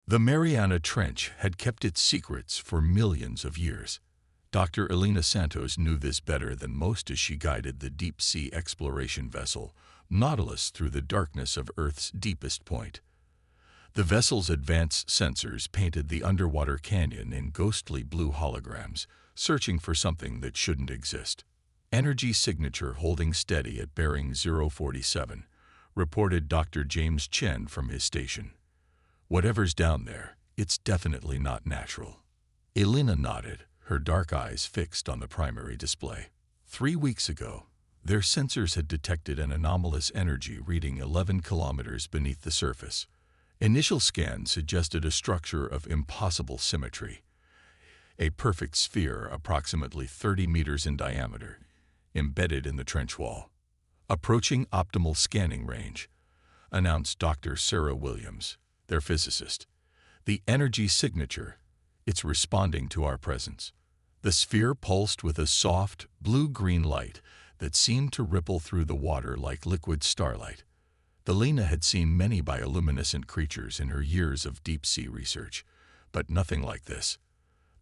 The Mariana Trench had kept its secrets for millions of years. Dr. Elena Santos knew this better than most as she guided the deep-sea exploration vessel, Nautilus, through the darkness of Earth's deepest point. The vessel's advanced sensors painted the underwater canyon in ghostly blue holograms, searching for something that shouldn't exist. Energy signature holding steady at bearing 047, reported Dr. James Chen from his station. Whatever's down there, it's definitely not natural. Elena nodded, her dark eyes fixed on the primary display. 3 weeks ago, their sensors had detected an anomalous energy reading 11 kilometers beneath the surface. Initial scans suggested a structure of impossible symmetry, a perfect sphere approximately 30 meters in diameter, embedded in the trench wall. Approaching optimal scanning range, announced Dr. Sarah Williams, their physicist. The energy signature, it's responding to our presence. The sphere pulsed with a soft, blue-green light that seemed to ripple through the water like liquid starlight. Elena had seen many bioluminescent creatures in her years of deep-sea research, but nothing like this.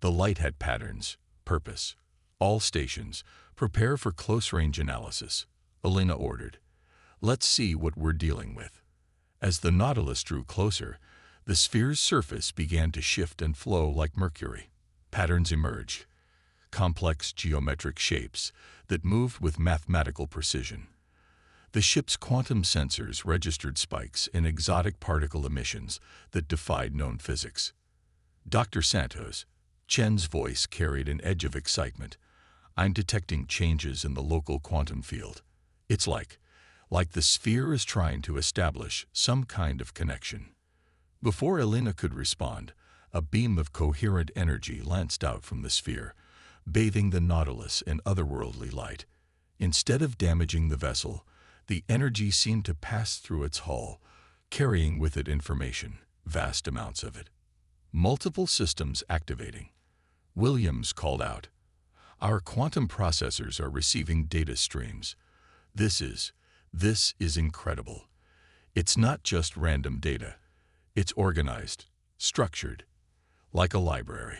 The light had patterns, purpose. All stations, prepare for close-range analysis, Elena ordered. Let's see what we're dealing with. As the Nautilus drew closer, the sphere's surface began to shift and flow like mercury. Patterns emerged, complex geometric shapes that moved with mathematical precision. The ship's quantum sensors registered spikes in exotic particle emissions that defied known physics. Dr. Santos, Chen's voice carried an edge of excitement. I'm detecting changes in the local quantum field. It's like the sphere is trying to establish some kind of connection. Before Elena could respond, a beam of coherent energy lanced out from the sphere, bathing the Nautilus in otherworldly light. Instead of damaging the vessel, the energy seemed to pass through its hull, carrying with it information, vast amounts of it. Multiple systems activating. Williams called out, "Our quantum processors are receiving data streams. This is incredible. It's not just random data. It's organized, structured, like a library."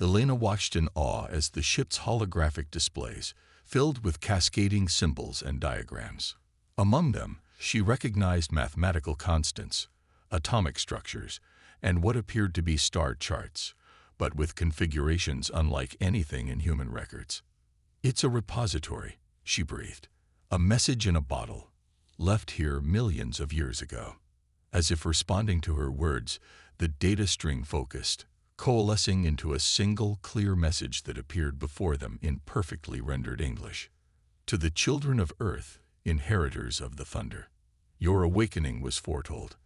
Elena watched in awe as the ship's holographic displays filled with cascading symbols and diagrams. Among them, she recognized mathematical constants, atomic structures, and what appeared to be star charts, but with configurations unlike anything in human records. "It's a repository," she breathed. "A message in a bottle, left here millions of years ago." As if responding to her words, the data string focused, coalescing into a single clear message that appeared before them in perfectly rendered English. "To the children of Earth, inheritors of the thunder, your awakening was foretold.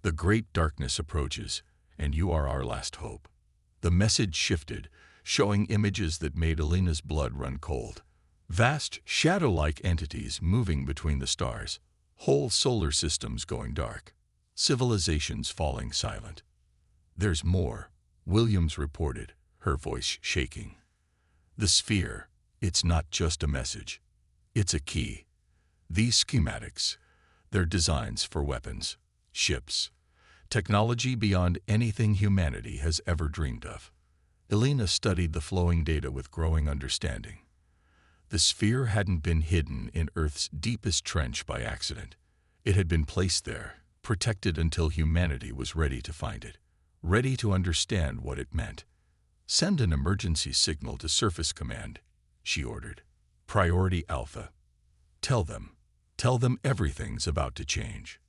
The great darkness approaches, and you are our last hope." The message shifted, showing images that made Elena's blood run cold. Vast, shadow-like entities moving between the stars, whole solar systems going dark, civilizations falling silent. "There's more," Williams reported, her voice shaking. "The sphere, it's not just a message. It's a key. These schematics, they're designs for weapons, ships, technology beyond anything humanity has ever dreamed of." Elena studied the flowing data with growing understanding. The sphere hadn't been hidden in Earth's deepest trench by accident. It had been placed there, protected until humanity was ready to find it, ready to understand what it meant. "Send an emergency signal to Surface Command," she ordered. "Priority Alpha. Tell them everything's about to change."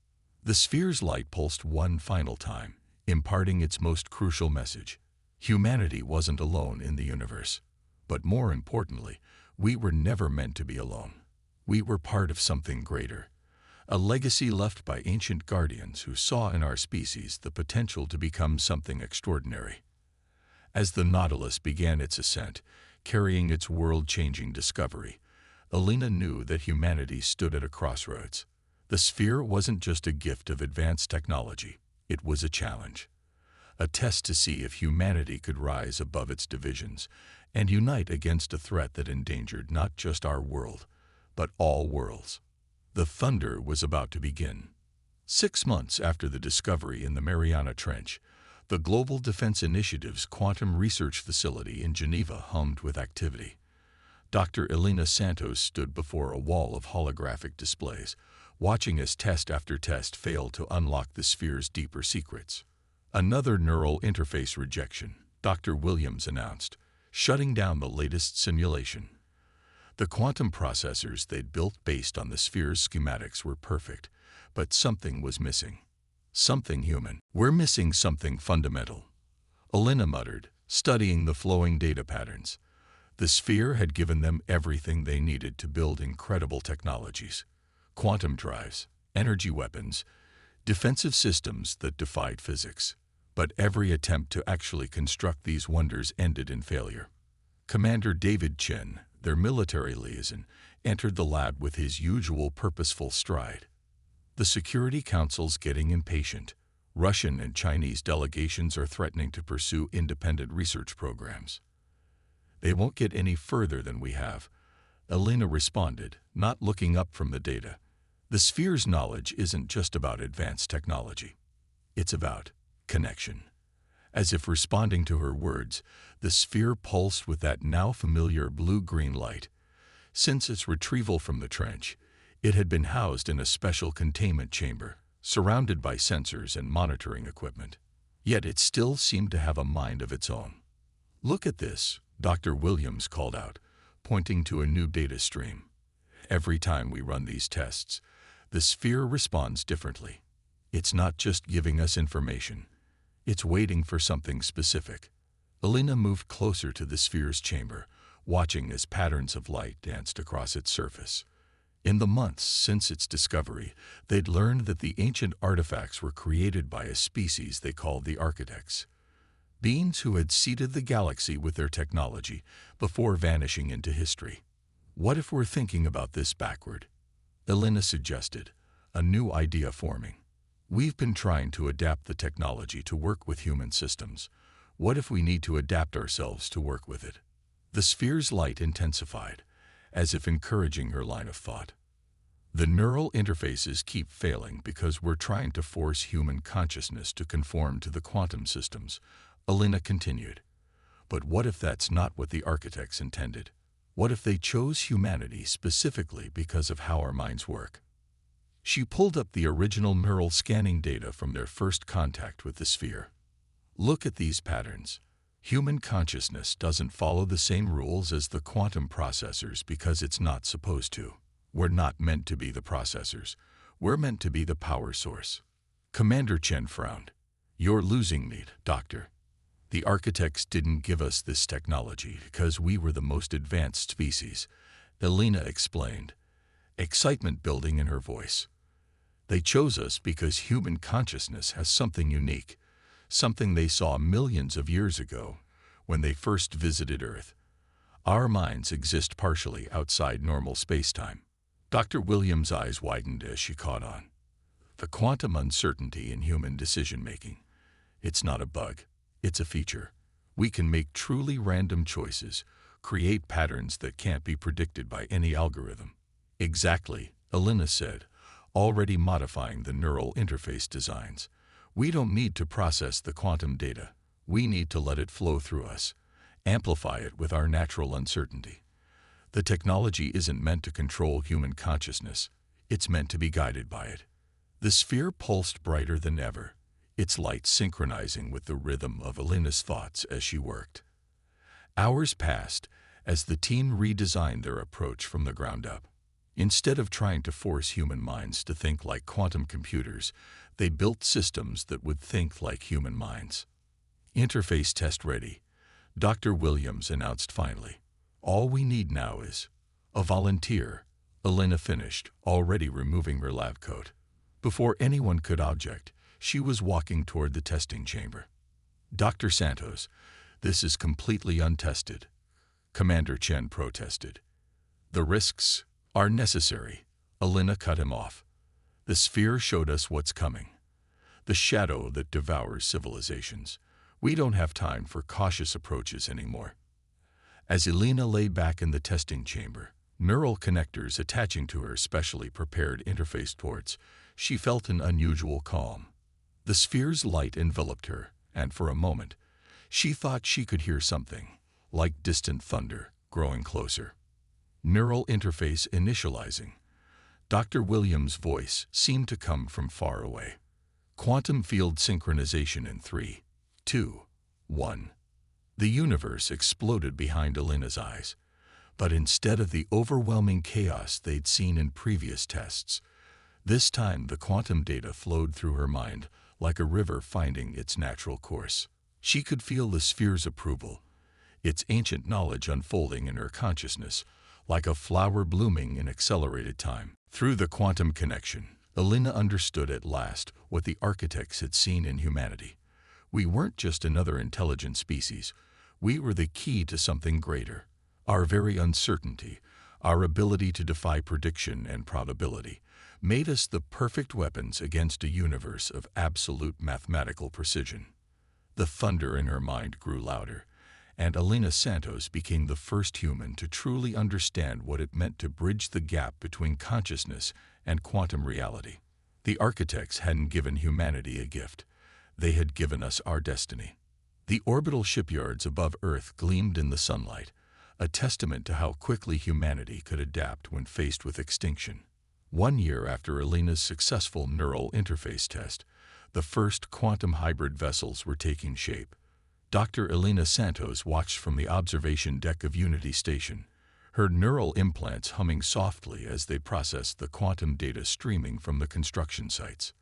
The sphere's light pulsed one final time, imparting its most crucial message. Humanity wasn't alone in the universe. But more importantly, we were never meant to be alone. We were part of something greater, a legacy left by ancient guardians who saw in our species the potential to become something extraordinary. As the Nautilus began its ascent, carrying its world-changing discovery, Elena knew that humanity stood at a crossroads. The sphere wasn't just a gift of advanced technology, it was a challenge. A test to see if humanity could rise above its divisions and unite against a threat that endangered not just our world, but all worlds. The thunder was about to begin. 6 months after the discovery in the Mariana Trench, The Global Defense Initiative's quantum research facility in Geneva hummed with activity. Dr. Elena Santos stood before a wall of holographic displays, watching as test after test failed to unlock the sphere's deeper secrets. Another neural interface rejection, Dr. Williams announced, shutting down the latest simulation. The quantum processors they'd built based on the sphere's schematics were perfect, but something was missing. Something human. "We're missing something fundamental," Elena muttered, studying the flowing data patterns. The sphere had given them everything they needed to build incredible technologies: quantum drives, energy weapons, defensive systems that defied physics. But every attempt to actually construct these wonders ended in failure. Commander David Chen, their military liaison, entered the lab with his usual purposeful stride. The Security Council's getting impatient. Russian and Chinese delegations are threatening to pursue independent research programs. "They won't get any further than we have," Elena responded, not looking up from the data. The sphere's knowledge isn't just about advanced technology. It's about connection. As if responding to her words, the sphere pulsed with that now familiar blue-green light. Since its retrieval from the trench, it had been housed in a special containment chamber, surrounded by sensors and monitoring equipment. Yet it still seemed to have a mind of its own. "Look at this," Dr. Williams called out, pointing to a new data stream. "Every time we run these tests, the sphere responds differently. It's not just giving us information. It's waiting for something specific." Elena moved closer to the sphere's chamber, watching as patterns of light danced across its surface. In the months since its discovery, they'd learned that the ancient artifacts were created by a species they called the architects. Beings who had seeded the galaxy with their technology before vanishing into history. "What if we're thinking about this backward?" Elena suggested, a new idea forming. "We've been trying to adapt the technology to work with human systems. What if we need to adapt ourselves to work with it?" The sphere's light intensified, as if encouraging her line of thought. "The neural interfaces keep failing because we're trying to force human consciousness to conform to the quantum systems," Elena continued. "But what if that's not what the architects intended? What if they chose humanity specifically because of how our minds work?" She pulled up the original neural scanning data from their first contact with the sphere. "Look at these patterns. Human consciousness doesn't follow the same rules as the quantum processors because it's not supposed to. We're not meant to be the processors. We're meant to be the power source." Commander Chen frowned. "You're losing me, Doctor. The architects didn't give us this technology because we were the most advanced species," Elena explained, excitement building in her voice. "They chose us because human consciousness has something unique, something they saw millions of years ago when they first visited Earth. Our minds exist partially outside normal space-time." Dr. Williams' eyes widened as she caught on. "The quantum uncertainty in human decision-making. It's not a bug. It's a feature. We can make truly random choices, create patterns that can't be predicted by any algorithm." "Exactly," Elena said, already modifying the neural interface designs. "We don't need to process the quantum data. We need to let it flow through us, amplify it with our natural uncertainty. The technology isn't meant to control human consciousness. It's meant to be guided by it." The sphere pulsed brighter than ever, its light synchronizing with the rhythm of Elena's thoughts as she worked. Hours passed as the team redesigned their approach from the ground up. Instead of trying to force human minds to think like quantum computers, they built systems that would think like human minds. "Interface test ready," Dr. Williams announced finally. "All we need now is a volunteer," Elena finished, already removing her lab coat. Before anyone could object, she was walking toward the testing chamber. "Dr. Santos, this is completely untested," Commander Chen protested. "The risks are necessary," Elena cut him off. "The sphere showed us what's coming. The shadow that devours civilizations. We don't have time for cautious approaches anymore." As Elena lay back in the testing chamber, neural connectors attaching to her specially prepared interface ports, she felt an unusual calm. The sphere's light enveloped her, and for a moment, she thought she could hear something, like distant thunder, growing closer. Neural interface initializing. Dr. Williams' voice seemed to come from far away. Quantum field synchronization in 3, 2, 1. The universe exploded behind Elena's eyes, but instead of the overwhelming chaos they'd seen in previous tests, this time the quantum data flowed through her mind like a river finding its natural course. She could feel the sphere's approval, its ancient knowledge unfolding in her consciousness, like a flower blooming in accelerated time. Through the quantum connection, Elena understood at last what the architects had seen in humanity. We weren't just another intelligent species. We were the key to something greater. Our very uncertainty, our ability to defy prediction and probability, made us the perfect weapons against a universe of absolute mathematical precision. The thunder in her mind grew louder, and Elena Santos became the first human to truly understand what it meant to bridge the gap between consciousness and quantum reality. The architects hadn't given humanity a gift. They had given us our destiny. The orbital shipyards above Earth gleamed in the sunlight, a testament to how quickly humanity could adapt when faced with extinction. 1 year after Elena's successful neural interface test, the first quantum hybrid vessels were taking shape. Dr. Elena Santos watched from the observation deck of Unity Station, her neural implants humming softly as they processed the quantum data streaming from the construction sites.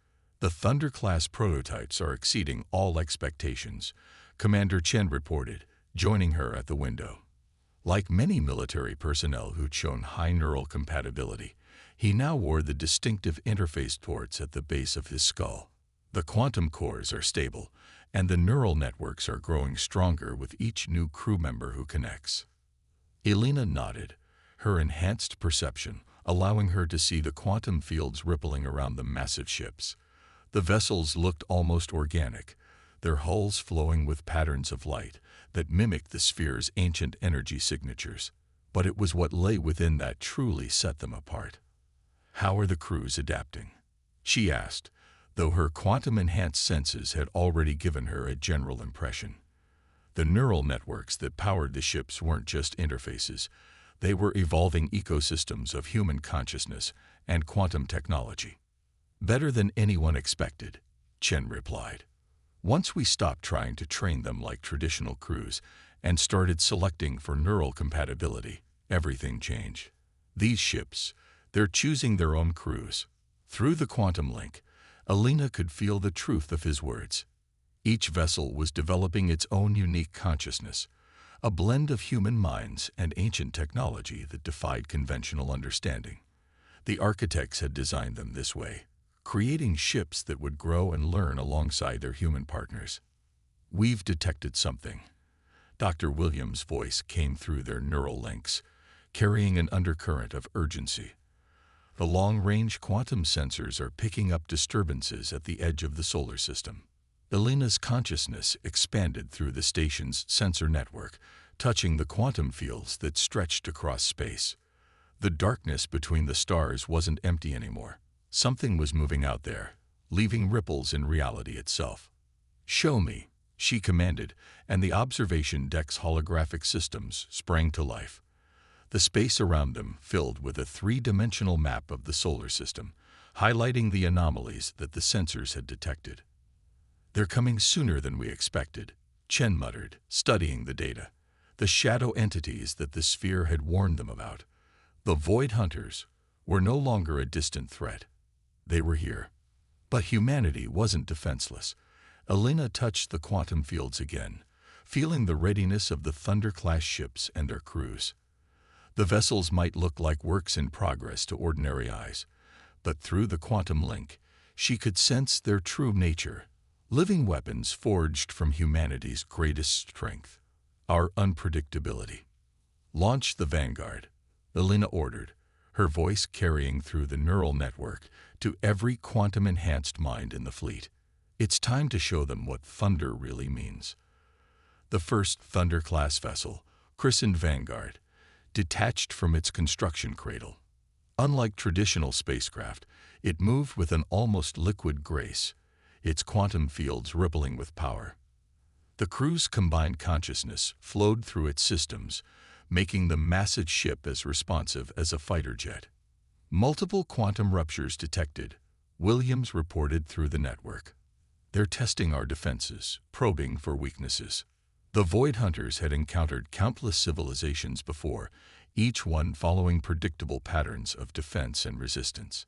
The Thunder-class prototypes are exceeding all expectations, Commander Chen reported, joining her at the window. Like many military personnel who'd shown high neural compatibility, he now wore the distinctive interface ports at the base of his skull. The quantum cores are stable, and the neural networks are growing stronger with each new crew member who connects. Elena nodded, her enhanced perception allowing her to see the quantum fields rippling around the massive ships. The vessels looked almost organic, their hulls flowing with patterns of light that mimicked the sphere's ancient energy signatures. But it was what lay within that truly set them apart. "How are the crews adapting?" she asked, though her quantum-enhanced senses had already given her a general impression. The neural networks that powered the ships weren't just interfaces. They were evolving ecosystems of human consciousness and quantum technology. "Better than anyone expected," Chen replied. "Once we stopped trying to train them like traditional crews and started selecting for neural compatibility, everything changed. These ships, they're choosing their own crews." Through the quantum link, Elena could feel the truth of his words. Each vessel was developing its own unique consciousness, a blend of human minds and ancient technology that defied conventional understanding. The architects had designed them this way, creating ships that would grow and learn alongside their human partners. "We've detected something." Dr. Williams' voice came through their neural links, carrying an undercurrent of urgency. "The long-range quantum sensors are picking up disturbances at the edge of the solar system." Elena's consciousness expanded through the station's sensor network, touching the quantum fields that stretched across space. The darkness between the stars wasn't empty anymore. Something was moving out there, leaving ripples in reality itself. "Show me," she commanded, and the observation deck's holographic systems sprang to life. The space around them filled with a three-dimensional map of the solar system, highlighting the anomalies that the sensors had detected. "They're coming sooner than we expected," Chen muttered, studying the data. The shadow entities that the sphere had warned them about, the Void Hunters, were no longer a distant threat. They were here. But humanity wasn't defenseless. Elena touched the quantum fields again, feeling the readiness of the Thunder-class ships and their crews. The vessels might look like works in progress to ordinary eyes, but through the quantum link, she could sense their true nature, living weapons forged from humanity's greatest strength, our unpredictability. "Launch the Vanguard," Elena ordered, her voice carrying through the neural network to every quantum-enhanced mind in the fleet. "It's time to show them what thunder really means." The first Thunder-class vessel, christened Vanguard, detached from its construction cradle. Unlike traditional spacecraft, it moved with an almost liquid grace, its quantum fields rippling with power. The crew's combined consciousness flowed through its systems, making the massive ship as responsive as a fighter jet. Multiple quantum ruptures detected, Williams reported through the network. They're testing our defenses, probing for weaknesses. The Void Hunters had encountered countless civilizations before, each one following predictable patterns of defense and resistance.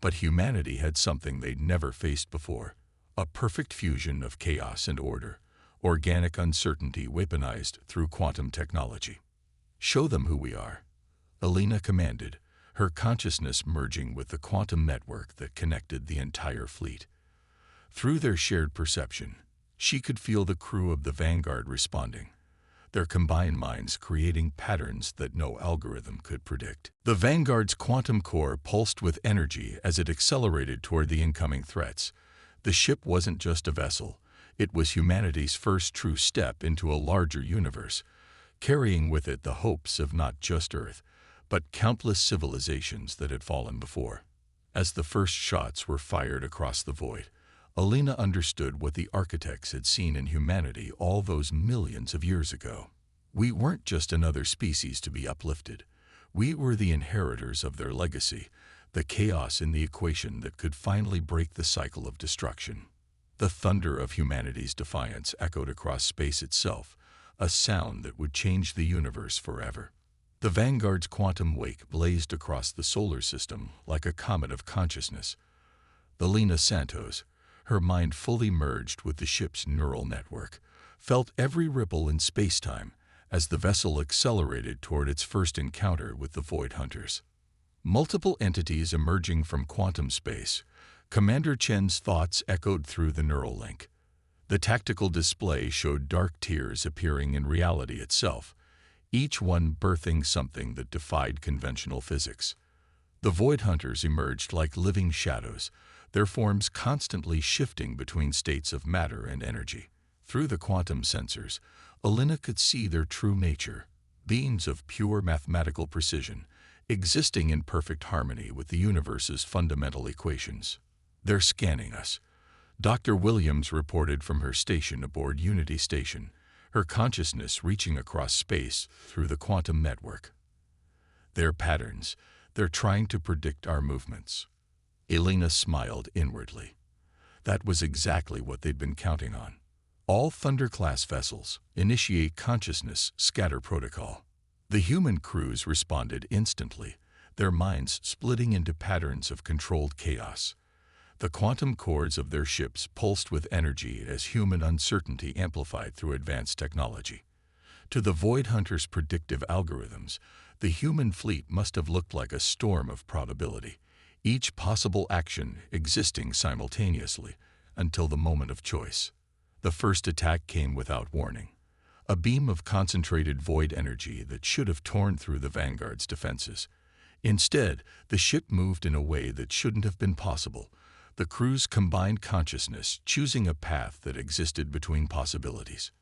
But humanity had something they'd never faced before, a perfect fusion of chaos and order, organic uncertainty weaponized through quantum technology. "Show them who we are," Alina commanded, her consciousness merging with the quantum network that connected the entire fleet. Through their shared perception, she could feel the crew of the Vanguard responding, their combined minds creating patterns that no algorithm could predict. The Vanguard's quantum core pulsed with energy as it accelerated toward the incoming threats. The ship wasn't just a vessel, it was humanity's first true step into a larger universe, carrying with it the hopes of not just Earth, but countless civilizations that had fallen before. As the first shots were fired across the void, Alina understood what the architects had seen in humanity all those millions of years ago. We weren't just another species to be uplifted. We were the inheritors of their legacy, the chaos in the equation that could finally break the cycle of destruction. The thunder of humanity's defiance echoed across space itself, a sound that would change the universe forever. The Vanguard's quantum wake blazed across the solar system like a comet of consciousness. Alina Santos, her mind fully merged with the ship's neural network, felt every ripple in space-time as the vessel accelerated toward its first encounter with the Void Hunters. Multiple entities emerging from quantum space, Commander Chen's thoughts echoed through the neural link. The tactical display showed dark tiers appearing in reality itself, each one birthing something that defied conventional physics. The Void Hunters emerged like living shadows, their forms constantly shifting between states of matter and energy. Through the quantum sensors, Alina could see their true nature, beings of pure mathematical precision, existing in perfect harmony with the universe's fundamental equations. "They're scanning us," Dr. Williams reported from her station aboard Unity Station, her consciousness reaching across space through the quantum network. "They're patterns. They're trying to predict our movements." Alina smiled inwardly. That was exactly what they'd been counting on. All Thunder-class vessels initiate consciousness scatter protocol. The human crews responded instantly, their minds splitting into patterns of controlled chaos. The quantum cores of their ships pulsed with energy as human uncertainty amplified through advanced technology. To the Void Hunters' predictive algorithms, the human fleet must have looked like a storm of probability, each possible action existing simultaneously until the moment of choice. The first attack came without warning, a beam of concentrated void energy that should have torn through the Vanguard's defenses. Instead, the ship moved in a way that shouldn't have been possible, the crew's combined consciousness choosing a path that existed between possibilities.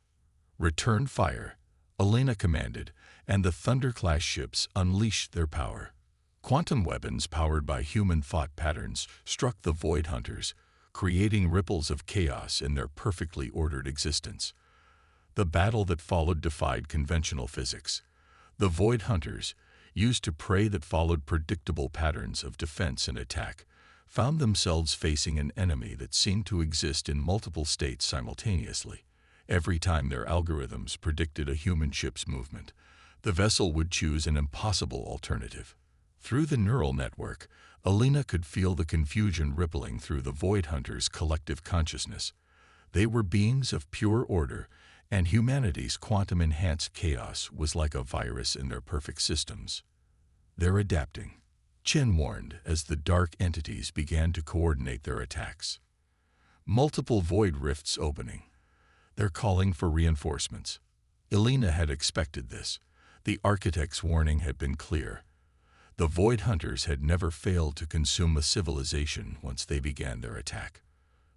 "Return fire," Alina commanded, and the Thunder-class ships unleashed their power. Quantum weapons powered by human thought patterns struck the Void Hunters, creating ripples of chaos in their perfectly ordered existence. The battle that followed defied conventional physics. The Void Hunters, used to prey that followed predictable patterns of defense and attack, found themselves facing an enemy that seemed to exist in multiple states simultaneously. Every time their algorithms predicted a human ship's movement, the vessel would choose an impossible alternative. Through the neural network, Alina could feel the confusion rippling through the Void Hunters' collective consciousness. They were beings of pure order, and humanity's quantum-enhanced chaos was like a virus in their perfect systems. "They're adapting," Chen warned as the dark entities began to coordinate their attacks. Multiple void rifts opening. "They're calling for reinforcements." Alina had expected this. The architect's warning had been clear. The Void Hunters had never failed to consume a civilization once they began their attack.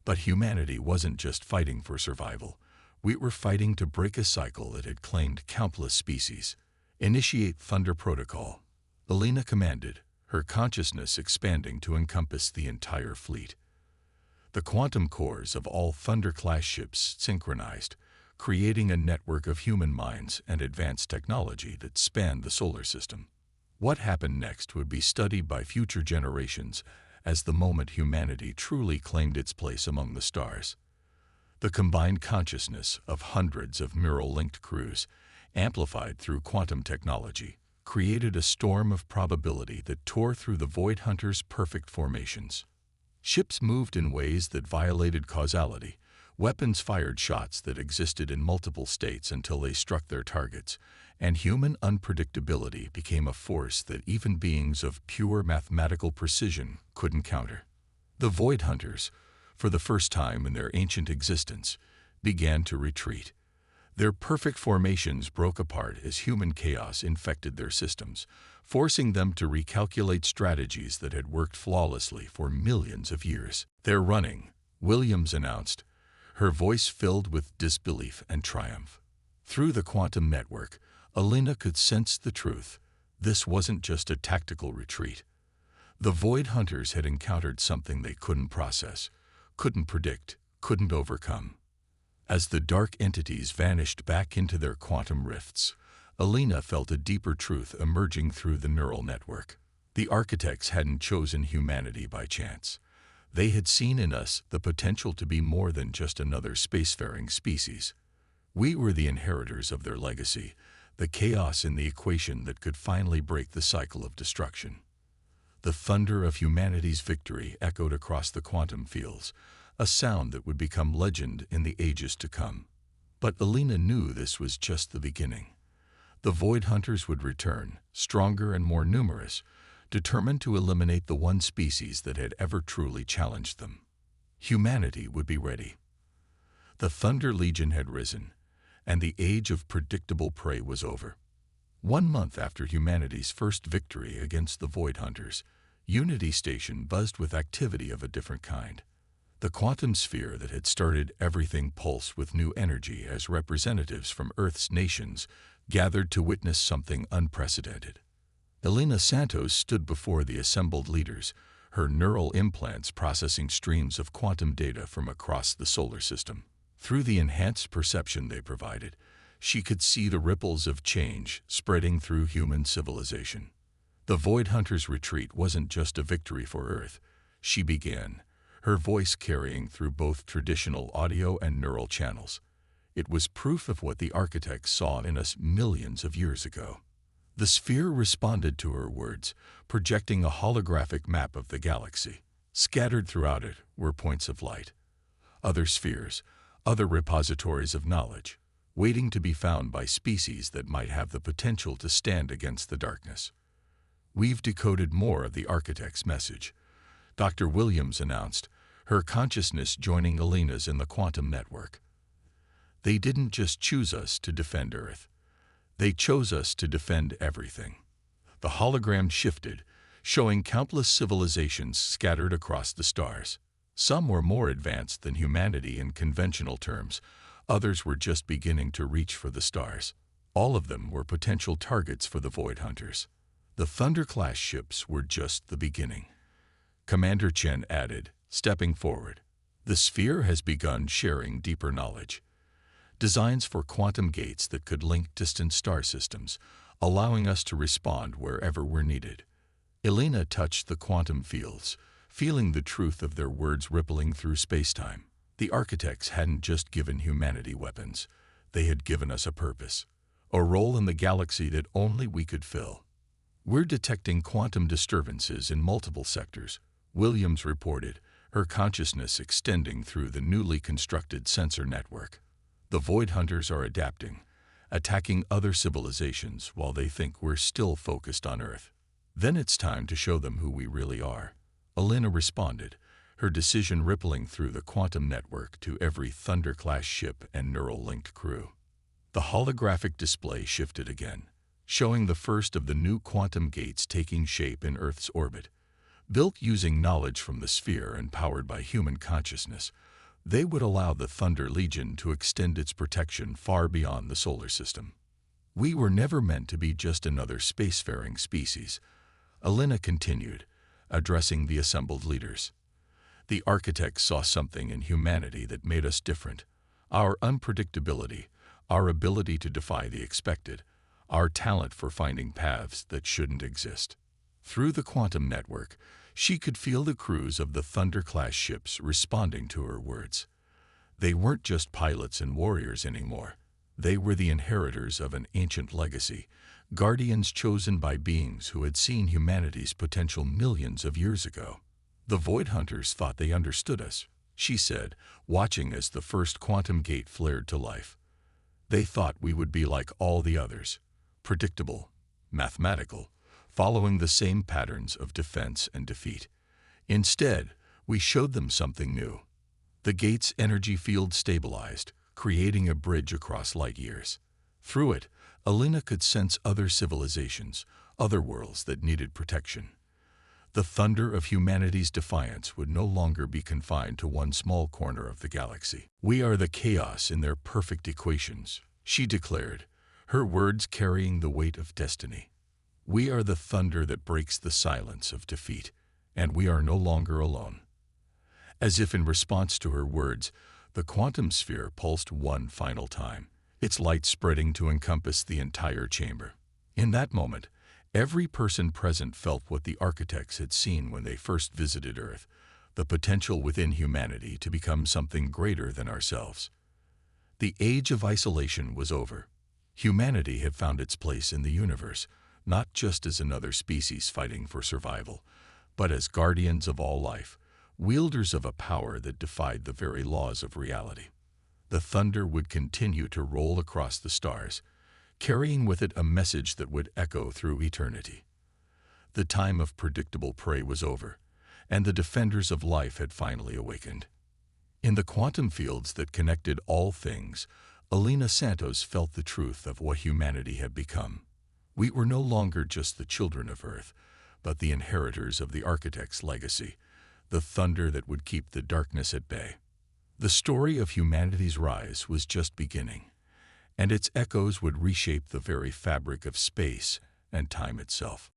But humanity wasn't just fighting for survival. We were fighting to break a cycle that had claimed countless species. "Initiate Thunder Protocol," Alina commanded, her consciousness expanding to encompass the entire fleet. The quantum cores of all Thunder-class ships synchronized, creating a network of human minds and advanced technology that spanned the solar system. What happened next would be studied by future generations as the moment humanity truly claimed its place among the stars. The combined consciousness of hundreds of mirror-linked crews, amplified through quantum technology, created a storm of probability that tore through the Void Hunter's perfect formations. Ships moved in ways that violated causality. Weapons fired shots that existed in multiple states until they struck their targets, and human unpredictability became a force that even beings of pure mathematical precision couldn't counter. The Void Hunters, for the first time in their ancient existence, began to retreat. Their perfect formations broke apart as human chaos infected their systems, forcing them to recalculate strategies that had worked flawlessly for millions of years. "They're running," Williams announced, her voice filled with disbelief and triumph. Through the quantum network, Alina could sense the truth. This wasn't just a tactical retreat. The Void Hunters had encountered something they couldn't process, couldn't predict, couldn't overcome. As the dark entities vanished back into their quantum rifts, Alina felt a deeper truth emerging through the neural network. The architects hadn't chosen humanity by chance. They had seen in us the potential to be more than just another spacefaring species. We were the inheritors of their legacy, the chaos in the equation that could finally break the cycle of destruction. The thunder of humanity's victory echoed across the quantum fields, a sound that would become legend in the ages to come. But Alina knew this was just the beginning. The Void Hunters would return, stronger and more numerous, determined to eliminate the one species that had ever truly challenged them. Humanity would be ready. The Thunder Legion had risen, and the age of predictable prey was over. 1 month after humanity's first victory against the Void Hunters, Unity Station buzzed with activity of a different kind. The quantum sphere that had started everything pulsed with new energy as representatives from Earth's nations gathered to witness something unprecedented. Alina Santos stood before the assembled leaders, her neural implants processing streams of quantum data from across the solar system. Through the enhanced perception they provided, she could see the ripples of change spreading through human civilization. The Void Hunters' retreat wasn't just a victory for Earth. She began, her voice carrying through both traditional audio and neural channels. It was proof of what the architects saw in us millions of years ago. The sphere responded to her words, projecting a holographic map of the galaxy. Scattered throughout it were points of light, other spheres, other repositories of knowledge, waiting to be found by species that might have the potential to stand against the darkness. "We've decoded more of the architect's message," Dr. Williams announced, her consciousness joining Alina's in the quantum network. "They didn't just choose us to defend Earth. They chose us to defend everything." The hologram shifted, showing countless civilizations scattered across the stars. Some were more advanced than humanity in conventional terms. Others were just beginning to reach for the stars. All of them were potential targets for the Void Hunters. The Thunder-class ships were just the beginning. Commander Chen added, stepping forward. "The sphere has begun sharing deeper knowledge. Designs for quantum gates that could link distant star systems, allowing us to respond wherever we're needed." Alina touched the quantum fields, feeling the truth of their words rippling through space-time. The architects hadn't just given humanity weapons. They had given us a purpose, a role in the galaxy that only we could fill. "We're detecting quantum disturbances in multiple sectors," Williams reported, her consciousness extending through the newly constructed sensor network. "The Void Hunters are adapting, attacking other civilizations while they think we're still focused on Earth. Then it's time to show them who we really are," Alina responded, her decision rippling through the quantum network to every Thunder-class ship and neural-linked crew. The holographic display shifted again, showing the first of the new quantum gates taking shape in Earth's orbit. Built using knowledge from the sphere and powered by human consciousness, they would allow the Thunder Legion to extend its protection far beyond the solar system. "We were never meant to be just another spacefaring species," Alina continued, addressing the assembled leaders. "The architects saw something in humanity that made us different, Our unpredictability, our ability to defy the expected, our talent for finding paths that shouldn't exist. Through the quantum network, she could feel the crews of the Thunder-class ships responding to her words. They weren't just pilots and warriors anymore. They were the inheritors of an ancient legacy, guardians chosen by beings who had seen humanity's potential millions of years ago. The Void Hunters thought they understood us, she said, watching as the first quantum gate flared to life. They thought we would be like all the others, predictable, mathematical, following the same patterns of defense and defeat. Instead, we showed them something new. The gate's energy field stabilized, creating a bridge across light years. Through it, Alina could sense other civilizations, other worlds that needed protection. The thunder of humanity's defiance would no longer be confined to one small corner of the galaxy. We are the chaos in their perfect equations, she declared, her words carrying the weight of destiny. We are the thunder that breaks the silence of defeat, and we are no longer alone. As if in response to her words, the quantum sphere pulsed one final time, its light spreading to encompass the entire chamber. In that moment, every person present felt what the architects had seen when they first visited Earth, the potential within humanity to become something greater than ourselves. The age of isolation was over. Humanity had found its place in the universe, not just as another species fighting for survival, but as guardians of all life, wielders of a power that defied the very laws of reality. The thunder would continue to roll across the stars, carrying with it a message that would echo through eternity. The time of predictable prey was over, and the defenders of life had finally awakened. In the quantum fields that connected all things, Alina Santos felt the truth of what humanity had become. We were no longer just the children of Earth, but the inheritors of the architect's legacy, the thunder that would keep the darkness at bay. The story of humanity's rise was just beginning, and its echoes would reshape the very fabric of space and time itself.